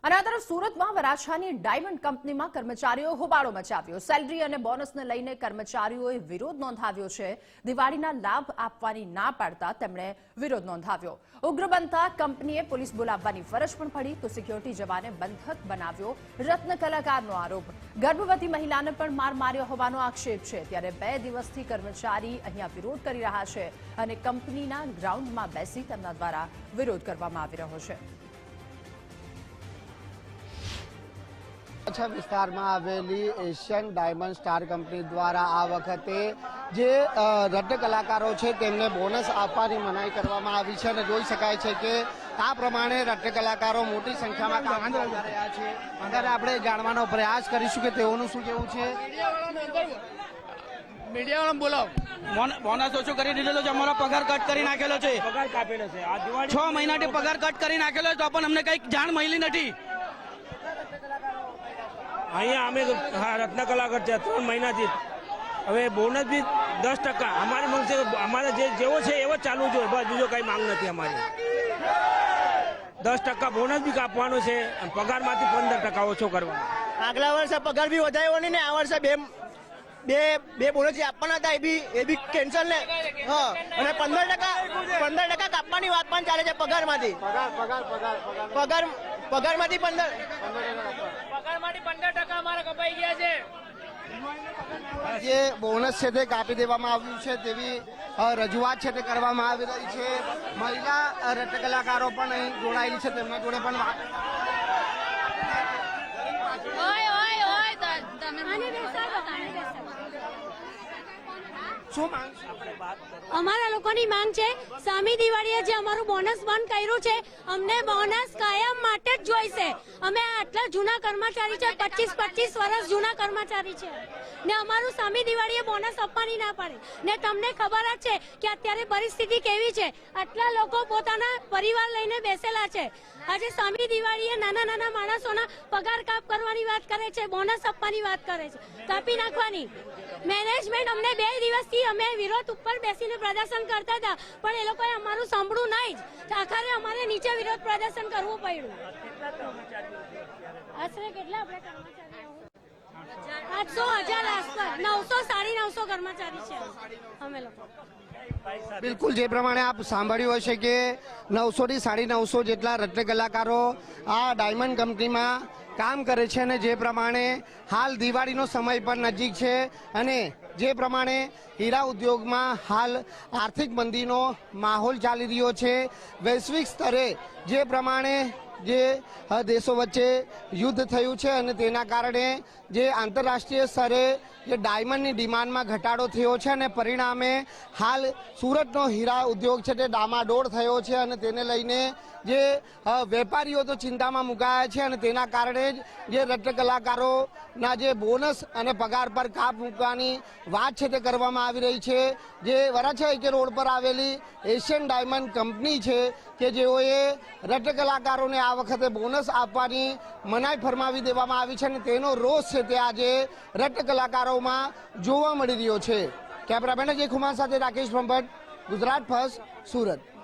અને આ તરફ સુરતમાં વરાછાની ડાયમંડ કંપનીમાં કર્મચારીઓ હોબાળો મચાવ્યો। સેલરી અને બોનસને લઈને કર્મચારીઓએ વિરોધ નોંધાવ્યો છે। દિવાળીના લાભ આપવાની ના પાડતા તેમણે વિરોધ નોંધાવ્યો। ઉગ્ર બનતા કંપનીએ પોલીસ બોલાવવાની ફરજ પણ પડી તો સિક્યોરિટી જવાને બંધક બનાવ્યો। રત્ન કલાકારનો આરોપ। ગર્ભવતી મહિલાને પણ માર માર્યો હોવાનો આક્ષેપ છે। ત્યારે 2 દિવસથી કર્મચારી અહીંયા વિરોધ કરી રહ્યા છે અને કંપનીના ગ્રાઉન્ડમાં બેસી તેમના દ્વારા વિરોધ કરવામાં આવી રહ્યો છે। વિસ્તારમાં આવેલી એશિયન ડાયમંડ સ્ટાર કંપની દ્વારા આ વખતે જે રત્ન કલાકારો છે તેમને બોનસ આપવાની મનાઈ કરવામાં આવી છે અને જોઈ શકાય છે કે આ પ્રમાણે રત્ન કલાકારો મોટી સંખ્યામાં કામ કરી રહ્યા છે। અત્યારે આપણે જાણવાનો પ્રયાસ કરીશું કે તેઓનું શું કહેવું છે। મીડિયાવાળા બોલાવો। બોનસ ઓછો કરી દીધેલો છે, અમારો પગાર કટ કરી નાખેલો છે, પગાર કાપેલો છે, આ દિવાળી 6 મહિનાથી પગાર કટ કરી નાખેલો છે તો પણ અમને કઈ જાણ મળી નથી। અહીંયા અમે રત્ન કલાકાર છે 3 મહિનાથી। હવે બોનસ બી 10% અમારી માંગ છે, અમારે જેવો છે એવો ચાલુ જોઈએ, બસ બીજો કઈ માંગ નથી અમારી। 10% બોનસ બી કાપવાનો છે અને પગારમાંથી 15% ઓછો કરવાનો। આગલા વર્ષે પગાર બી વધાર્યો નહીં ને આ વર્ષે બે બોનસ આપવાના હતા એ બી કેન્સલ ને અને 15% કાપવાની વાત પણ ચાલે છે પગારમાંથી। પગારમાંથી 15% અમારે કપાઈ ગયા છે। જે બોનસ છે તે કાપી દેવામાં આવ્યું છે તેવી રજૂઆત છે તે કરવામાં આવી રહી છે। મહિલા રત્ન કલાકારો પણ અહીં જોડાયેલી છે, તેમના જોડે પણ વાત શું માંગ છે? અમારા લોકોની માંગ છે સામી દિવાળીએ જે અમારું બોનસ બંધ કર્યું છે અમને બોનસ કાયમ માટે જ જોઈશે। અમે આટલા જૂના કર્મચારી છે, 25 વર્ષ જૂના કર્મચારી છે ને અમારું સામી દિવાળીએ બોનસ આપવાની ના પડે ને તમને ખબર જ છે કે અત્યારે પરિસ્થિતિ કેવી છે। આટલા લોકો પોતાના પરિવાર લઈને બેસેલા છે। આજે સામી દિવાળીએ નાના નાના માણસોના પગાર કાપ કરવાની વાત કરે છે, બોનસ આપવાની વાત કરે છે, કાપી નાખવાની। મેનેજમેન્ટ અમને 2 દિવસથી અમે વિરોધ ઉપર બેસીને પ્રદર્શન કરતા હતા પણ એ લોકોએ અમારું સાંભળ્યું નહીં જ, આખરે અમારે નીચે વિરોધ પ્રદર્શન કરવું પડ્યું। આશરે કેટલા આપણે કર્મચારીઓ 800,000 આસપાસ 900 950 કર્મચારી છે અમે લોકો। બિલકુલ જે પ્રમાણે આપ સાંભળ્યું હશે કે 900 થી 950 જેટલા રત્ન કલાકારો આ ડાયમંડ કંપનીમાં કામ કરે છે અને જે પ્રમાણે હાલ દિવાળીનો સમય પણ નજીક છે અને જે પ્રમાણે હીરા ઉદ્યોગમાં હાલ આર્થિક મંદીનો માહોલ ચાલી રહ્યો છે। વૈશ્વિક સ્તરે જે પ્રમાણે જે દેશો વચ્ચે યુદ્ધ થયું છે અને તેના કારણે જે આંતરરાષ્ટ્રીય સ્તરે જે ડાયમંડની ડિમાન્ડમાં ઘટાડો થયો છે અને પરિણામે હાલ સુરતનો હીરા ઉદ્યોગ છે તે ડામાડોળ થયો છે અને તેને લઈને જે વેપારીઓ તો ચિંતામાં મુકાયા છે અને તેના કારણે જ જે રત્ન કલાકારોના જે બોનસ અને પગાર પર કાપ મૂકવાની વાત છે તે કરવામાં આવી રહી છે। જે વરાછા એકે રોડ પર આવેલી એશિયન ડાયમંડ કંપની છે કે જેઓએ રત્ન કલાકારોને આ વખતે બોનસ આપવાની મનાઈ ફરમાવી દેવામાં આવી છે અને તેનો રોષ છે તે આજે રત્ન કલાકારોમાં જોવા મળી રહ્યો છે। કેમેરામેન અજય કુમાર સાથે રાકેશ બ્રહ્મભટ્ટ, ગુજરાત ફર્સ્ટ, સુરત।